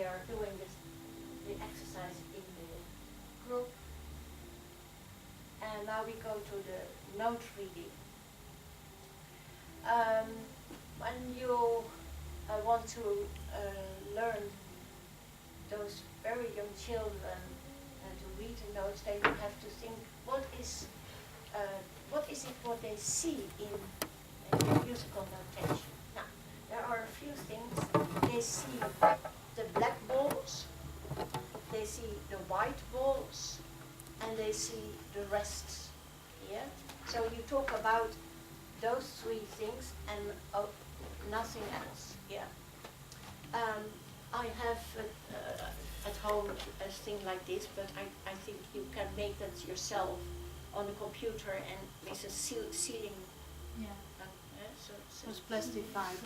are doing the exercise in the group. And now we go to the note reading. When you want to learn those very young children to read the notes, then you have to think what is it what they see in the musical notation. Now, there are a few things. They see the black balls, they see the white balls, and they see the rests. Yeah. So you talk about those three things and nothing else. Yeah. I have at home a thing like this, but I think you can make that yourself on the computer and with a ceiling. Yeah. So it's plastified.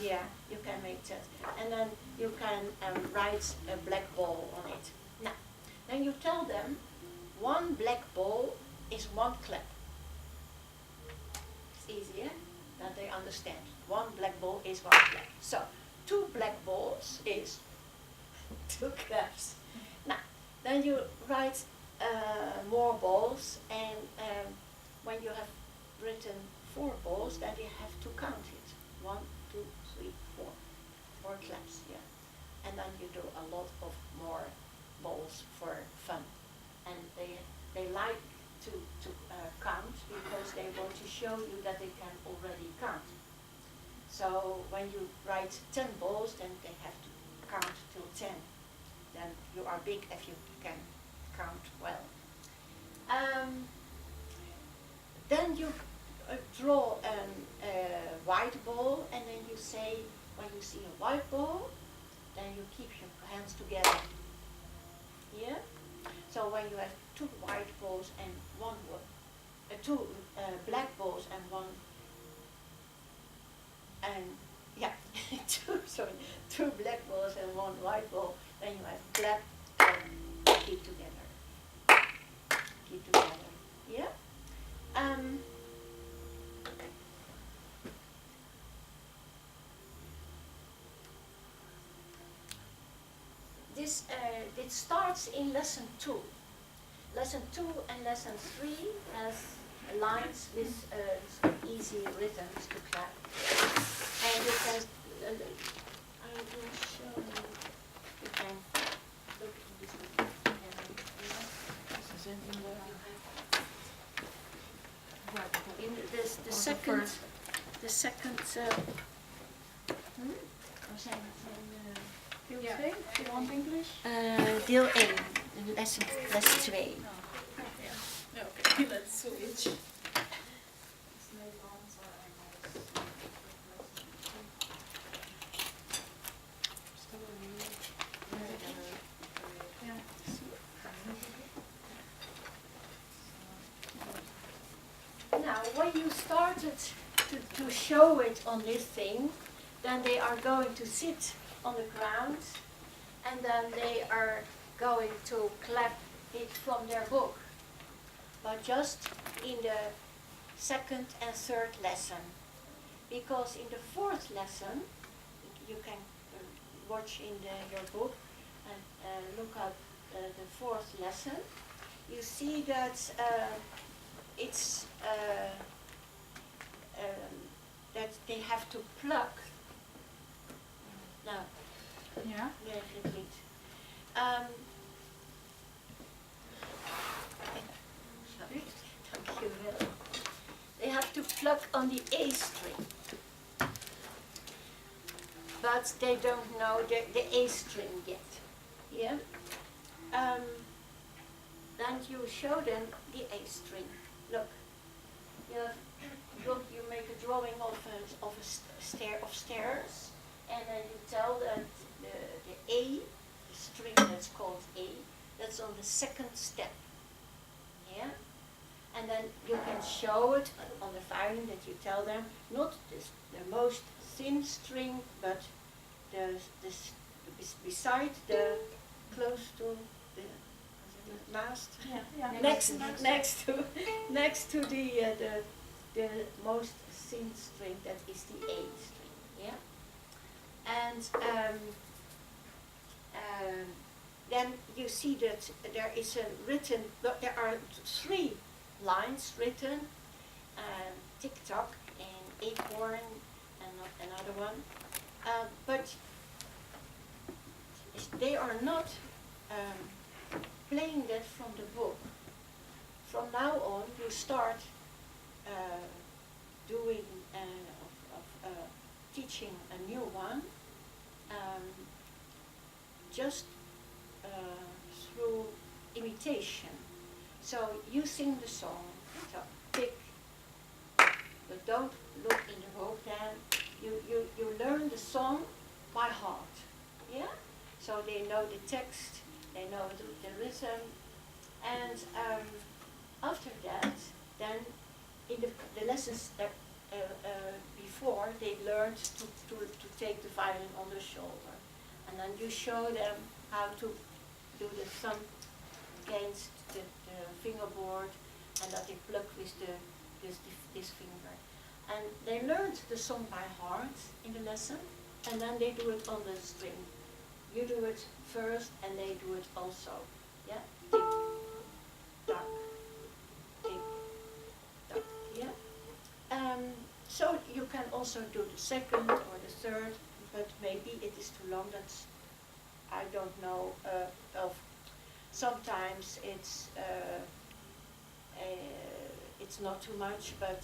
Yeah, you can make that, and then you can write a black ball on it. Now, then you tell them one black ball is one clap. It's easier that they understand. One black ball is one clap. So two black balls is two claps. Now, then you write more balls, and when you have written 4 balls, then you have to count it. 1, 2, 3, 4. 4 claps, yeah. And then you do a lot of more balls for fun. And they like to count because they want to show you that they can already count. So when you write 10 balls, then they have to count till 10. Then you are big if you can count well. Then you draw a white ball, and then you say, when you see a white ball, then you keep your hands together. Yeah? So when you have 2 white balls and 2 black balls and 1, and yeah, 2 black balls and 1 white ball, then you have clap and keep together. Keep together. Yeah? It starts in lesson 2. Lesson 2 and lesson 3 has lines with easy rhythms to clap. And you can, I will show you, you can look in this the second Yeah. You want English? deel 1, les 2. Yeah. Okay, let's switch. Now, when you started to show it on this thing, then they are going to sit on the ground, and then they are going to clap it from their book. But just in the 2nd and 3rd lesson. Because in the 4th lesson, you can watch in your book and look at the 4th lesson, you see that it's that they have to pluck. Now, Yeah. repeat. Sorry, thank you. They have to pluck on the A string, but they don't know the A string yet. Yeah. Then you show them the A string. Look, you make a drawing of a stairs, and then you tell them the A, the string that's called A, that's on the 2nd step. Yeah. And then you can show it on the violin that you tell them not the most thin string, but beside the close to the last, next to the most thin string, that is the A string. Yeah. And then you see that there is a written, there are 3 lines written, tick-tock and acorn and another one, but they are not playing that from the book. From now on, you start doing teaching a new one, just through imitation. So you sing the song, so tick, but don't look in the book then. You learn the song by heart, yeah? So they know the text, they know the rhythm, and after that, then in the lessons before, they learned to take the violin on the shoulder. And then you show them how to do the thumb against the fingerboard, and that they pluck with this finger. And they learned the song by heart in the lesson, and then they do it on the string. You do it first, and they do it also. Yeah? Tick, tock, tick, tock. Yeah? So you can also do the second or the third, but maybe it is too long. That's, I don't know. Sometimes it's not too much, but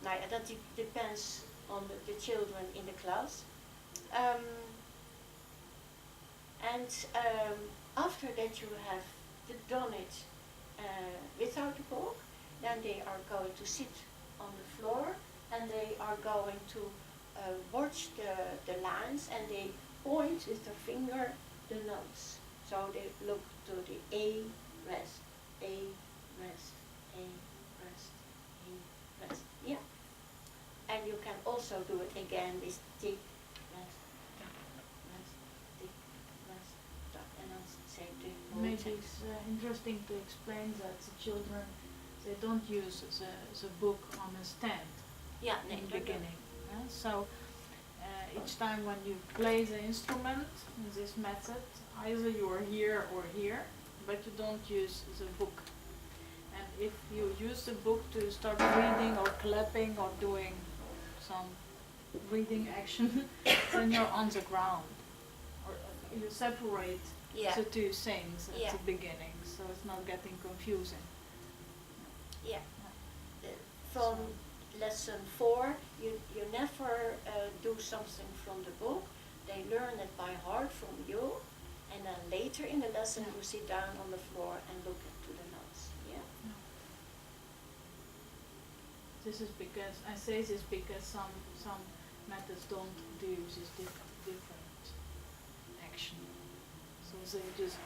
that depends on the children in the class. After that you have done it without the book, then they are going to sit on the floor and they are going to watch the lines, and they point with their finger the notes. So they look to the A, rest, A, rest, A, rest, A, rest. Yeah. And you can also do it again with tick, rest, rest, tick, rest, stop, and then say the whole Maybe text. it's interesting to explain that the children, they don't use the book on a stand Yeah, in the beginning. So each time when you play the instrument in this method, either you are here or here, but you don't use the book. And if you use the book to start reading or clapping or doing some reading action, then you're on the ground. Or you separate Yeah. the 2 things at Yeah. the beginning, so it's not getting confusing. Yeah. From lesson 4, you never do something from the book. They learn it by heart from you, and then later in the lesson you sit down on the floor and look to the notes. Yeah. This is because I say this because some methods don't do this different action. So they just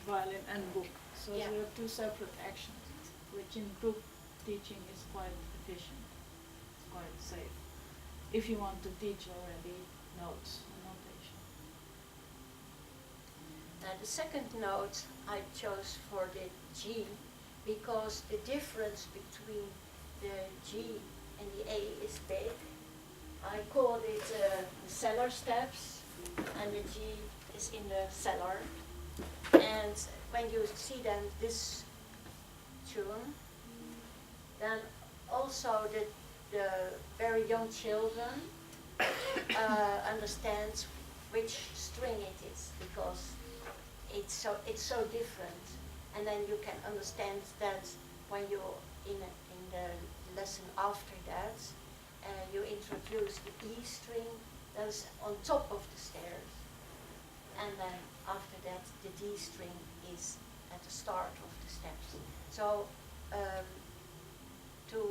violin and book. So Yeah. there are 2 separate actions, which in group teaching is quite efficient. It's quite safe. If you want to teach already notes and notation. Now the second note I chose for the G because the difference between the G and the A is big. I called it the cellar steps, and the G is in the cellar. And when you see then this tune, then also the very young children understand which string it is, because it's so different. And then you can understand that when you in the lesson after that, you introduce the E string that's on top of the stairs, and then after that the D string is at the start of the steps. So to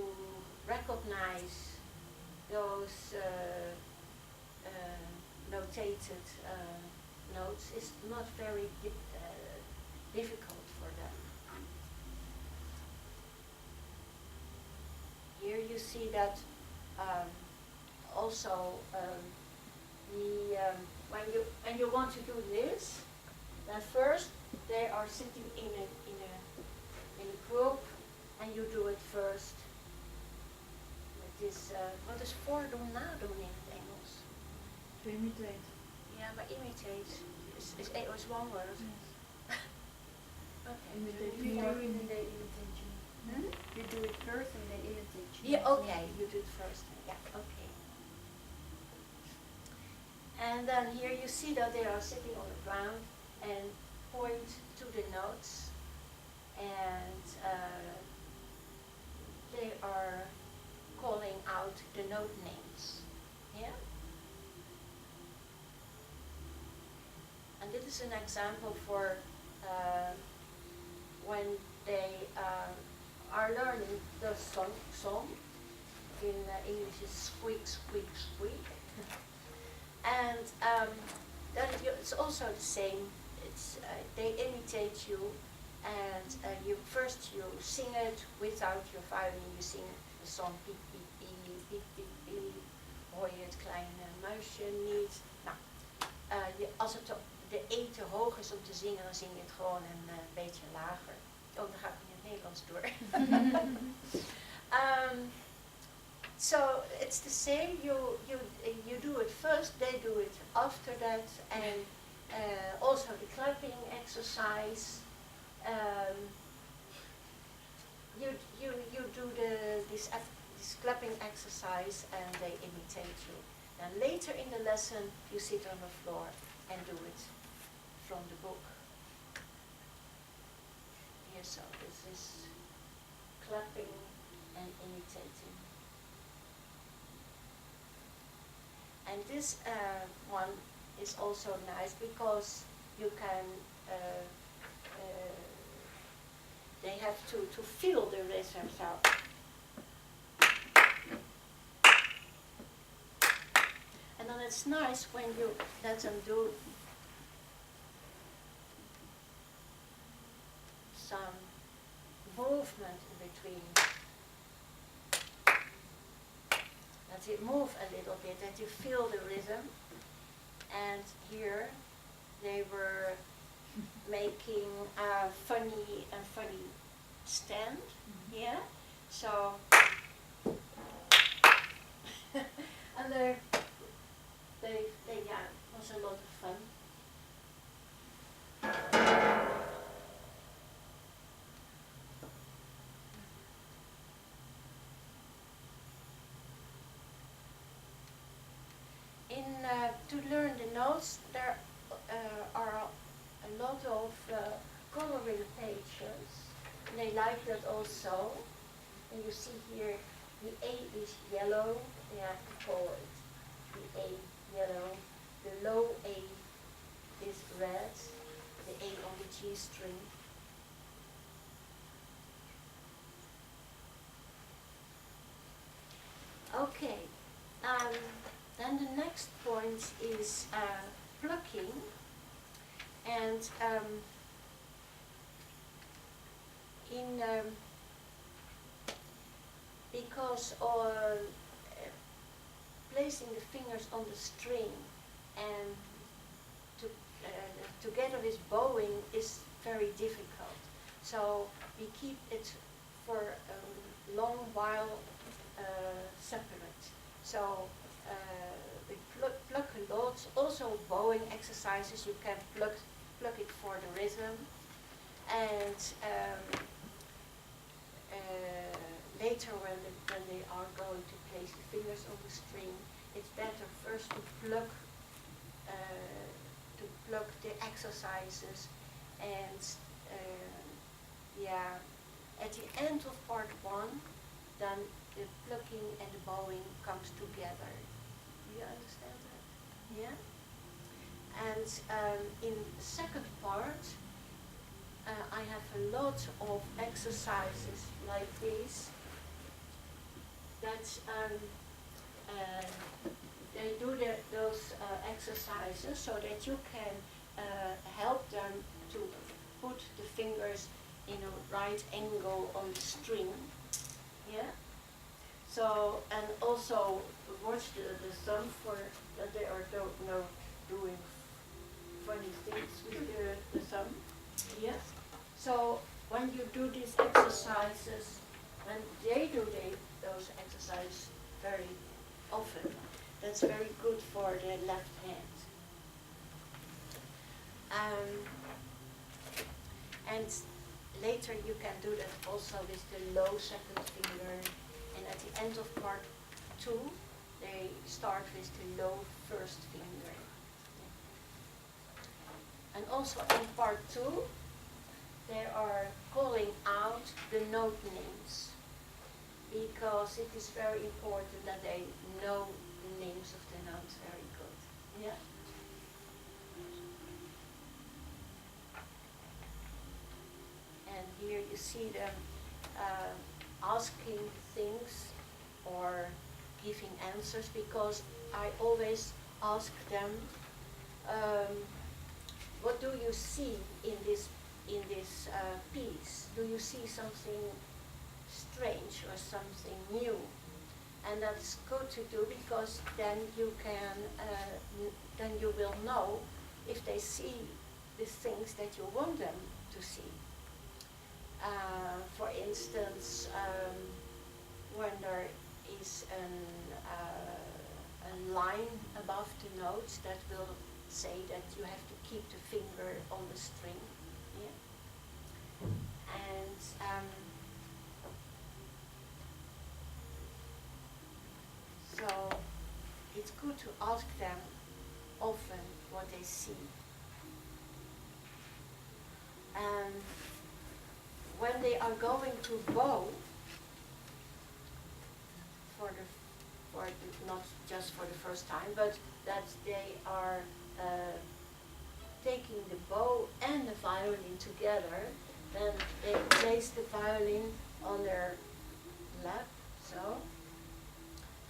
recognize those notated notes is not very difficult for them. Here you see that also when you want to do this, then first they are sitting in a group, and you do it first with this. Wat is voordoen, nadoen in het Engels? To imitate. Ja, maar imitate. Is A was one word? Yes. Okay. Imitate You more. do it and they imitate you. Hmm? You do it first and they imitate you. Yeah, okay, you do it first. Yeah, okay. And then here you see that they are sitting on the ground and point to the notes, and they are calling out the note names. Yeah? And this is an example for when they are learning the song. In English is squeak, squeak, squeak. And then it's also the same. It's they imitate you, and you sing it without your violin. You sing the song piep piep piep piep piep piep. Hoor je het kleine muisje niet? Nou, als het de E te hoog is om te zingen, dan zing je het gewoon een beetje lager. Oh, dan ga ik in het Nederlands door. So it's the same. You do it first. They do it after that, and also the clapping exercise. You do this clapping exercise, and they imitate you. And later in the lesson, you sit on the floor and do it from the book. Here, so this is clapping and imitating. And this one is also nice because you can, they have to feel the rhythm. So. And then it's nice when you let them do some movement in between. That you move a little bit, that you feel the rhythm. And here they were making a funny stand. Yeah. So and they yeah, it was a lot of fun. To learn the notes, there are a lot of coloring pages. And they like that also. And you see here, the A is yellow. They have to call it the A yellow. The low A is red. The A on the G string. Okay. Then the next point is plucking, and because placing the fingers on the string and together with bowing is very difficult. So we keep it for a long while separate. So we pluck a lot. Also bowing exercises, you can pluck it for the rhythm. And later when they are going to place the fingers on the string, it's better first to pluck the exercises, and yeah, at the end of part one, then the plucking and the bowing comes together. Do you understand that? Yeah? And in the second part, I have a lot of exercises like this that they do those exercises so that you can help them to put the fingers in a right angle on the string. Yeah? So, and also watch the thumb for that they are doing funny things with the thumb. Yeah? So when you do these exercises, when they do those exercises very often, that's very good for the left hand. Um, and later you can do that also with the low second finger. And at the end of part 2, they start with the low first finger. And also in part 2, they are calling out the note names, because it is very important that they know the names of the notes very good. Yeah. And here you see them asking things or giving answers, because I always ask them, what do you see in this piece? Do you see something strange or something new? And that's good to do, because then you can then you will know if they see the things that you want them to see. For instance, when there is a line above the notes that will say that you have to keep the finger on the string. Yeah. And so it's good to ask them often what they see. And when they are going to bow, not just for the first time, but that they are taking the bow and the violin together, then they place the violin on their lap, so,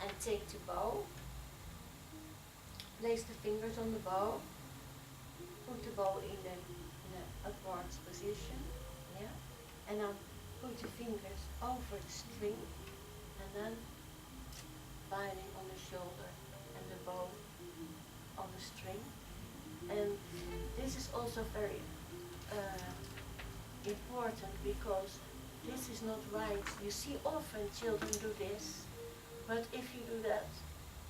and take the bow, place the fingers on the bow, put the bow in the upwards position, yeah, and then put the fingers over the string, and then violin on the shoulder and the bow on the string. And this is also very important, because this is not right. You see often children do this, but if you do that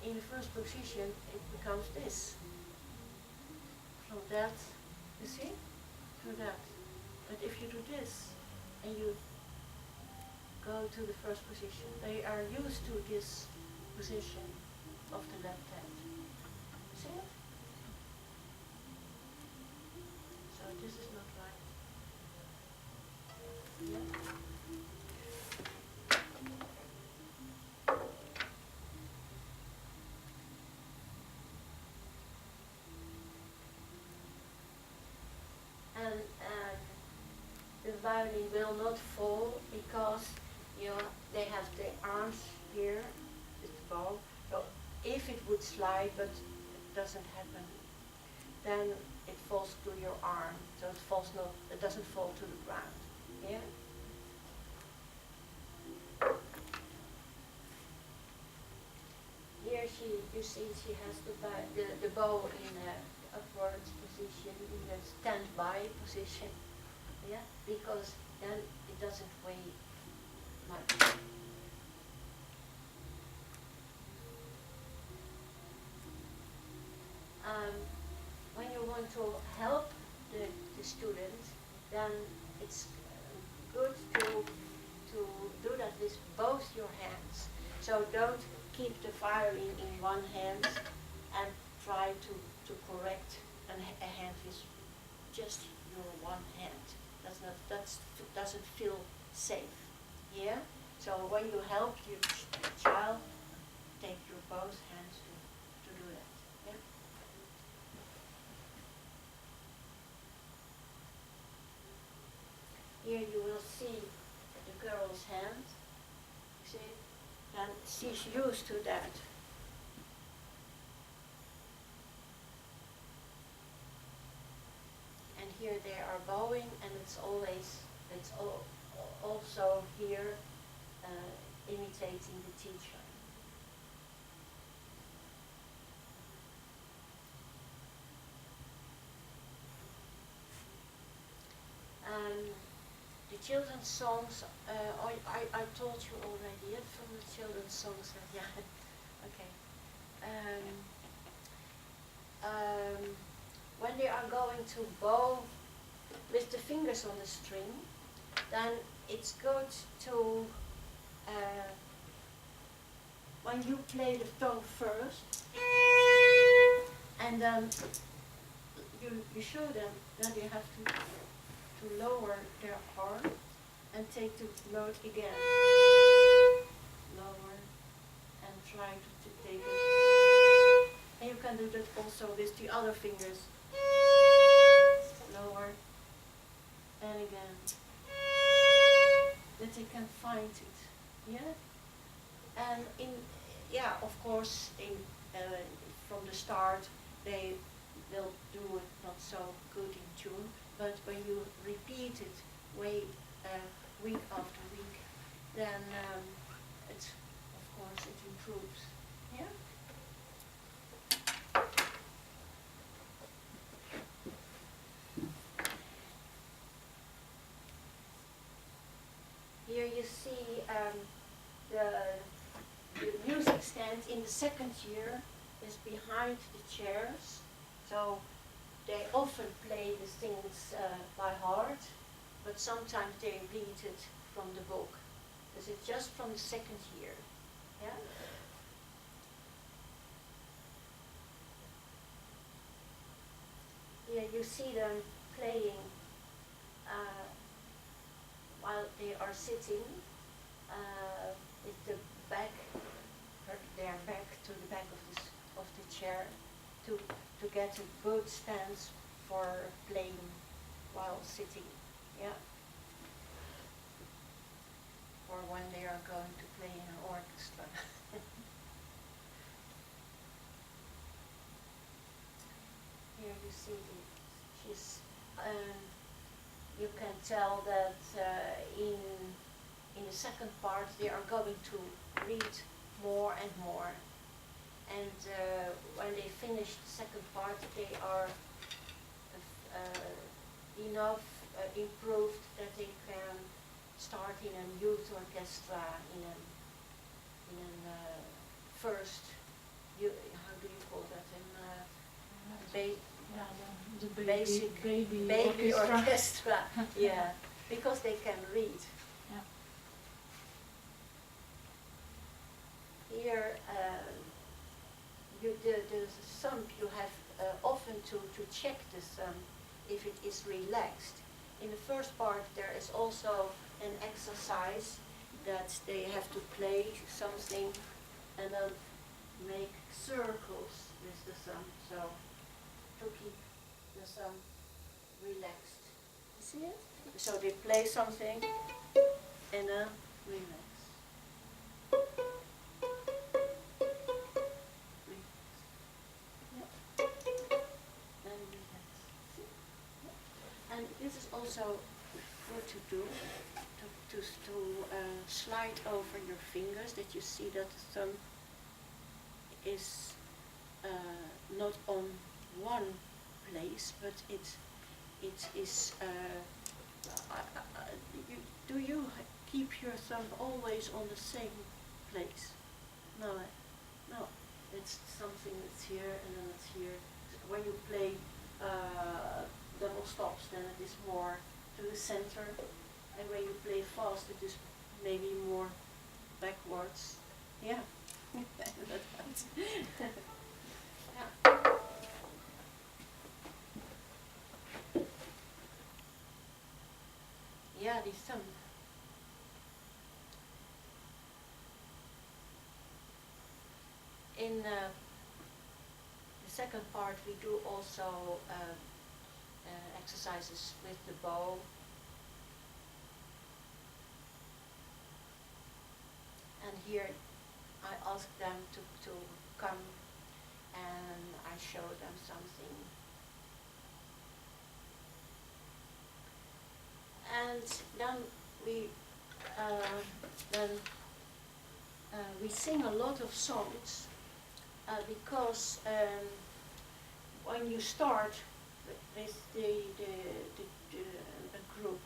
in the first position, it becomes this. From that, you see? To that. But if you do this, and you go to the first position, they are used to this position of the left hand. See it? So this is not right. Yeah. And the violin will not fall, because they have the arms here with the bow. So if it would slide, but it doesn't happen, then it falls to your arm. So it doesn't fall to the ground. Yeah. Here you see she has the bow in a upward position, in a standby position. Yeah, because then it doesn't weigh much. When you want to help the student, then it's good to do that with both your hands. So don't keep the violin in one hand and try to correct a hand with just your one hand. That doesn't feel safe. Yeah? So when you help your child, take your both hands to do that. Yeah? Here you will see the girl's hand. You see? And she's used to that. And here they are bowing, and it's also here imitating the teacher. The children's songs, I told you already, from the children's songs, yeah, okay. When they are going going to bow with the fingers on the string, then it's good to, when you play the tone first, and then you show them that they have to lower their arm and take the note again. Lower and try to take it. And you can do that also with the other fingers. Lower and again. That they can find it. Yeah? And of course, from the start, they will do it not so good in tune, but when you repeat it week after week, then of course it improves. Yeah? Here you see the music stand in the second year is behind the chairs, so they often play the things by heart, but sometimes they read it from the book, because it's just from the second year. Yeah? Here you see them playing while they are sitting with the back, their back to the back of the chair, to get a good stance for playing while sitting. Yeah. Or when they are going to play in an orchestra. Here you see you can tell that in the second part they are going to read more and more. And when they finish the second part, they are enough improved that they can start in a youth orchestra, in a first, how do you call that, the basic baby orchestra. Yeah, because they can read. Yeah. Here, the thumb, you have often to check the thumb if it is relaxed. In the first part there is also an exercise that they have to play something and then make circles with the thumb, so to keep the thumb relaxed. You see it? So they play something and then relax. And this is also good to do, to slide over your fingers, that you see that the thumb is not on one place, but it is. Do you keep your thumb always on the same place? No, no. It's something that's here and then it's here. When you play double stops, then it is more to the center, and when you play fast, it is maybe more backwards. Yeah. Yeah. Yeah, die thumb. In the second part, we do also exercises with the bow. And here I ask them to come and I show them something. And then we sing a lot of songs because when you start with a group,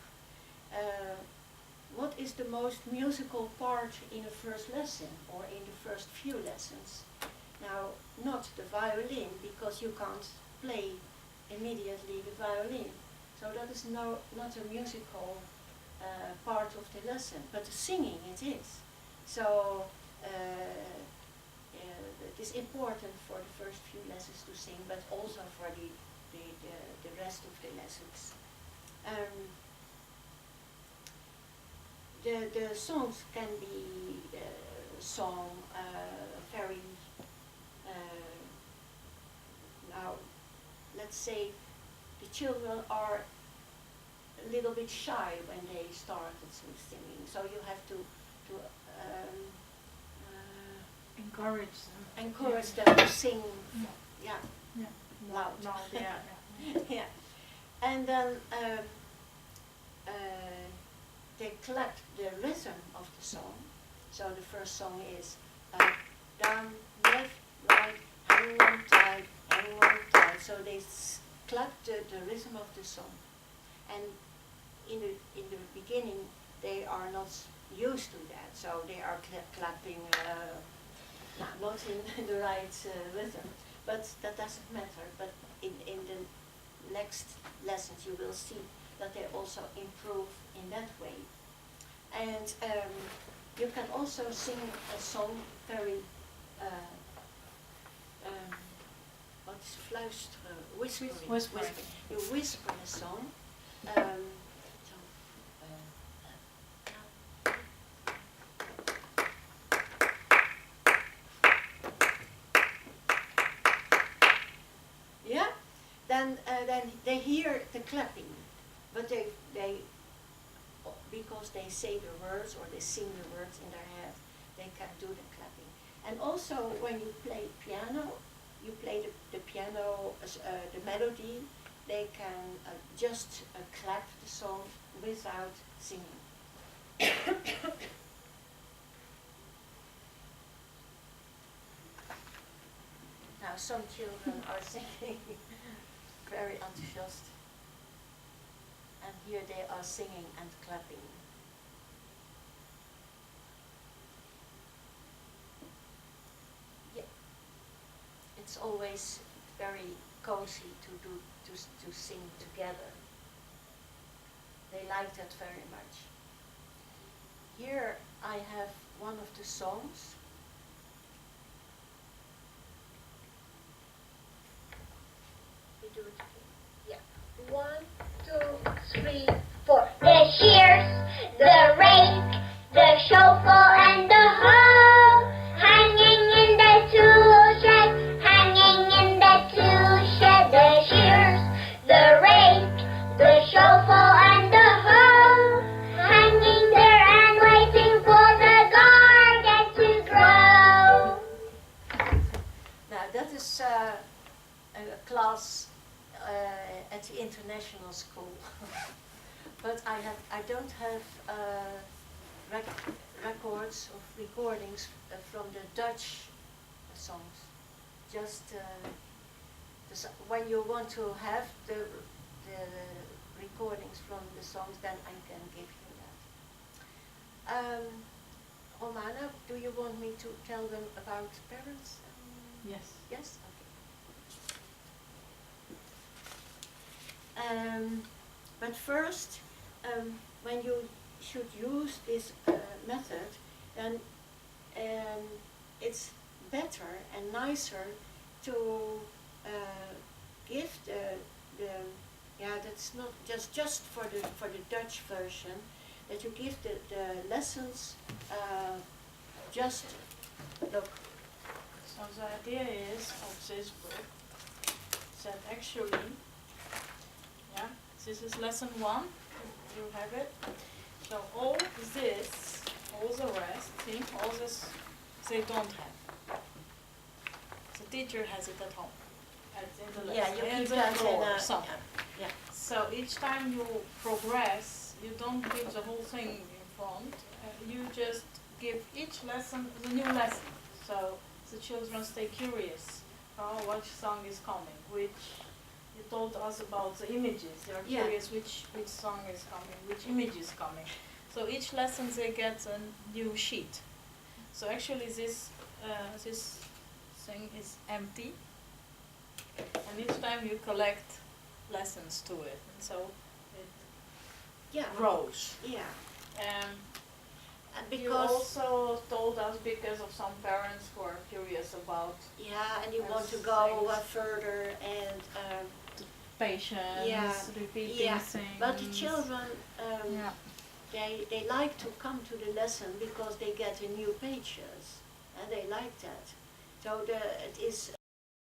what is the most musical part in the first lesson or in the first few lessons? Now, not the violin, because you can't play immediately the violin. So that is not a musical part of the lesson, but the singing it is. So it is important for the first few lessons to sing, but also for the rest of the lessons. The songs can be sung very, now let's say the children are a little bit shy when they started singing, so you have to Encourage them. encourage them to sing, yeah, Yeah. loud. Loud, yeah. Yeah, and then they collect the rhythm of the song. So the first song is up, down, left, right, hang on tight, hang on tight. So they clap the rhythm of the song. And in the beginning, they are not used to that, so they are clapping not in the right rhythm. But that doesn't matter. But in the next lessons, you will see that they also improve in that way. And you can also sing a song very, what is fluisteren, whispering. Whispering. You whisper a song. Yeah, then they hear the clapping, but they because they say the words or they sing the words in their head, they can do the clapping. And also when you play piano, you play the piano, the melody, they can just clap the song without singing. Now some children are singing very enthusiastic. And here they are singing and clapping. Yeah, it's always very cozy to sing together. They like that very much. Here I have one of the songs. We do it again. Yeah. 1, 2, 3, 4. The shears, the rake, the shovel, and the hoe, hanging in the tool shed, hanging in the tool shed. The shears, the rake, the shovel, and the hoe, hanging there and waiting for the garden to grow. Now that is a class at the international school. But I don't have records of recordings from the Dutch songs. Just when you want to have the recordings from the songs, then I can give you that. Romana, do you want me to tell them about parents? Yes. Yes? Okay. But first, when you should use this method, then it's better and nicer to give that's not just for the Dutch version, that you give the lessons just look. So the idea is of this book that actually, yeah, this is lesson 1. You have it. So all this, all the rest, see, all this, they don't have. The teacher has it at home. In the lesson. Yeah, you in keep the that in drawer a somewhere. yeah. So each time you progress, you don't give the whole thing in front. You just give each lesson the new lesson. So the children stay curious. Oh, which song is coming? Which you told us about the images. They are curious which song is coming, which image is coming. So each lesson they get a new sheet. So actually this thing is empty. And each time you collect lessons to it, and so it Yeah. grows. Yeah. And you Because also told us because of some parents who are curious about yeah, and you Yes, want to go things. further and patience, yeah, repeating yeah. things. But the children Yeah. they like to come to the lesson because they get the new pages and they like that. So it is